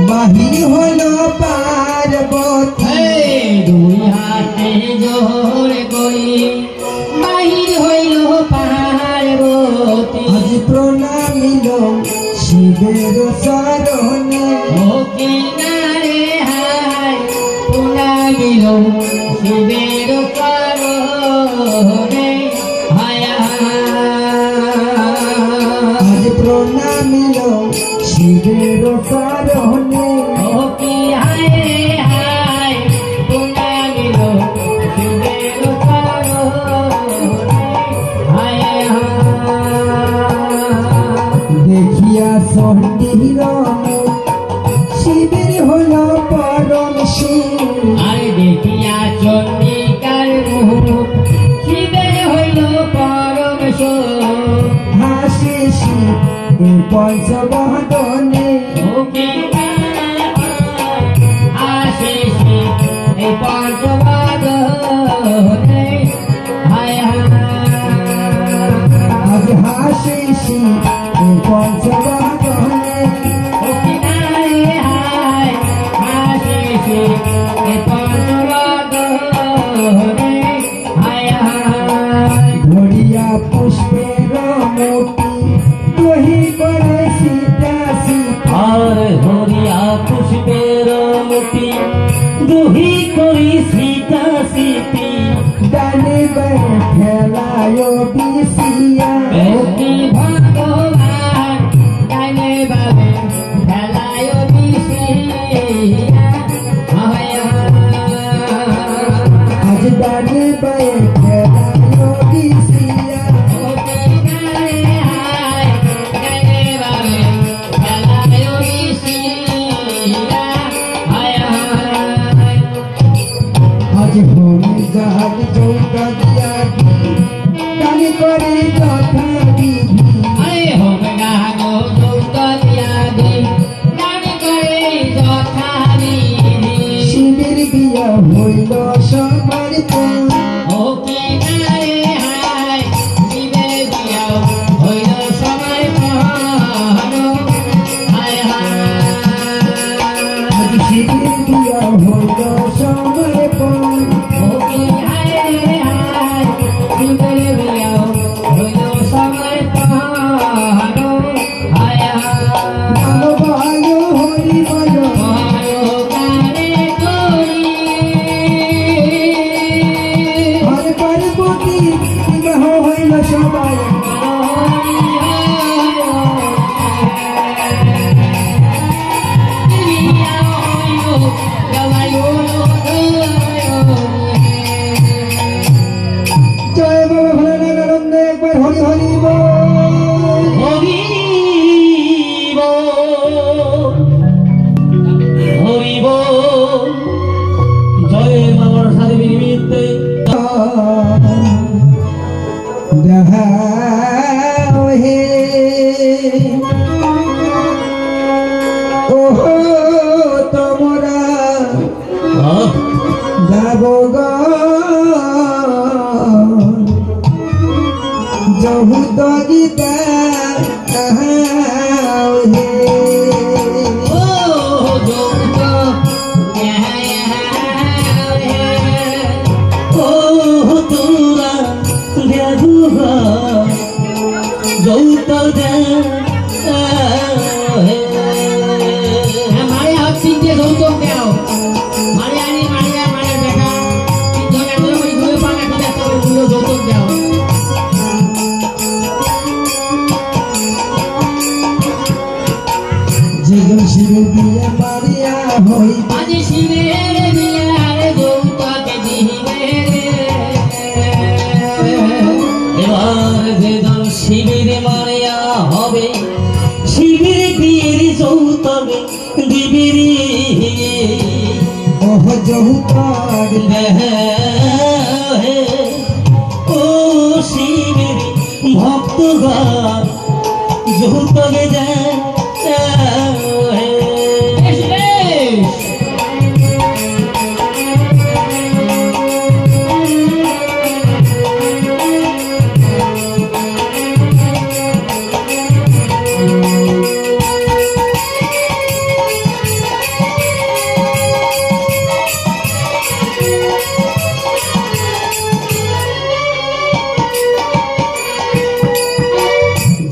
বাহির হলো পার্বতী দুই হাতে জোর করি বাহির হইল পার্বতী আজ প্রণামিল শিবের শরণে ওকে নারে হায় প্রণামিল শিবের চরণে হায় আজ প্রণামিল শিবের শরণে ওকে হায় হায় প্রণামিল শিবের চরণে হায় দেখিয়া সন্দির শিবের হল পরম শিব আর দেখিয়া চন্ডিকার মুখ শিবের হইল পরম সুখ হাসি শিব পঞ্চবদনে ওকে আশিস এই পঞ্চবদনে হায় আজ হাসি শিব পঞ্চবদনে ওকে নারে হায় আশিস এই পঞ্চবদনে হায় ধরিয়া পুষ্পের মোটি দহি করে সীতা সীতা আর হরিয়া পুষ্পের মুটি দুহি করি সীতা সীতি ডানে বায়ে খেলায় বিশিয়া ওকে ভগবান ডাইনে বামে খেলায় বিশিয়া আজ ডানে বায়ে খেলায় বিশিয়া ওকে নারে হায় ডাইনে বামে খেলায় বিশিয়া আজ হোমে জাগ চৌকা দিয়া ডানে করে যথা বিধি আরে হবে না গো দুর্গতিয়াদি ডানে করে যথাবিধি শিবের বিয়া হইল সমর্পণ ওকে নারে হায় শিবের বিয়াও হইল সমর্পণ হায় আজ শিবের বিয়া হইল সমর্পণ ওকে হায় হায় শিবের বিয়াও হইল সমর্পণ হায় নাম ভালো হরি বলো মহায়োগারে করি আর পার্বতী বিবাহ হইল সবাই জয় বাবা ভোলানাথ আনন্দে একবার হরি হরি বল জয় মামার সাথে নিমিত্তে দেখাও হে ওহো তোমরা দেবগ যহুদ গীতা হে ও যৌত ও তোরা দেবুয়া যৌত মারে হাত তিনটে যৌতুক দাও মারে আনি মারে মারে দেখা তিনজনে করে ঘুরে পানা করে যৌতুক দাও যেগুলো শিবের বিয়ে মারিয়া হই আজ শিবের বিয়ার যৌতুকে দিবে এবার যেজন শিবের মারিয়া হবে শিবের বিয়ের যৌতুকে দিবি ওহ যহুতার ও শিবের ভক্তগণ যৌতুকে দেয়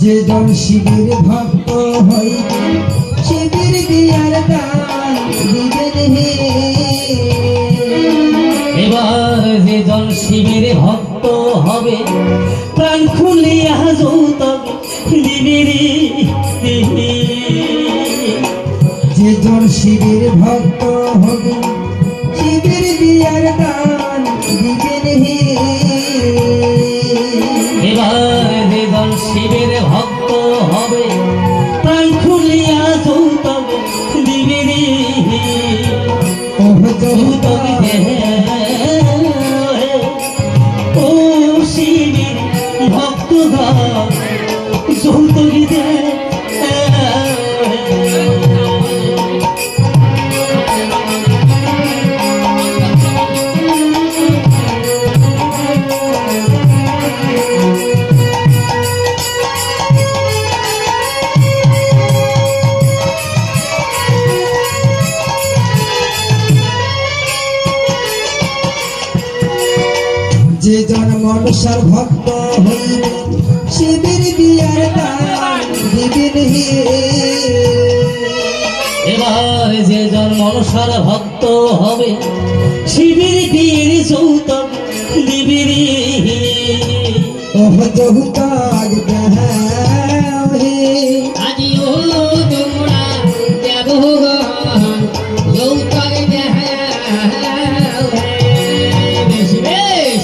যে জন শিবের ভক্ত হইবে শিবের দিয়ার দান দিবেন হে। এবার যে জন শিবের ভক্ত হবে প্রাণ খুলিয়া যৌতুক দিবে রে। যে জন শিবের ভক্ত হবে শিবের দিয়ার দান দিবেন হে। এবার যে জন শিবের ভক্ত হবে প্রাণ খুলিয়া যৌতুক দিবে রে। ওহ যৌতুক দে ও শিবের ভক্তগণ যৌতুক দে। যে জন মনসার ভক্ত হইবে শিবের দিয়ার দান দিবেন হে। এবার যে জন মনসার ভক্ত হবে শিবের বিয়ের যৌতুক দিবে রে। ওহ যৌতুক দেও হে। আজি ও তোমরা দেব যৌতুক দেহ বেশ বেশ।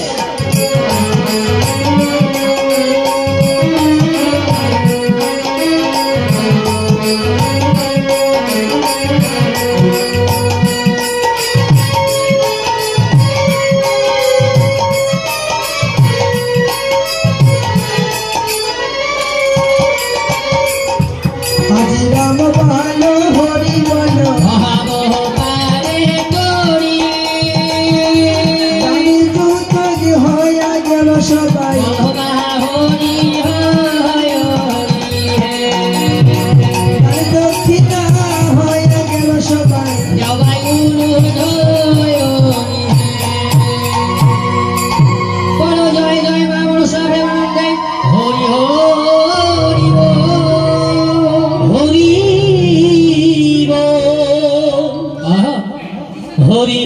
আজি রাম ভালো হরি বলো মহামোহ পারে করি জানি যৌতুক হইয়া গেল সবাই। মহা হরি হয় হে আর দক্ষিণা হইয়া গেল সবাই। জবাই বলো জয় জয় মা মনসা প্রেমানন্দে হরি হরি হরি হরি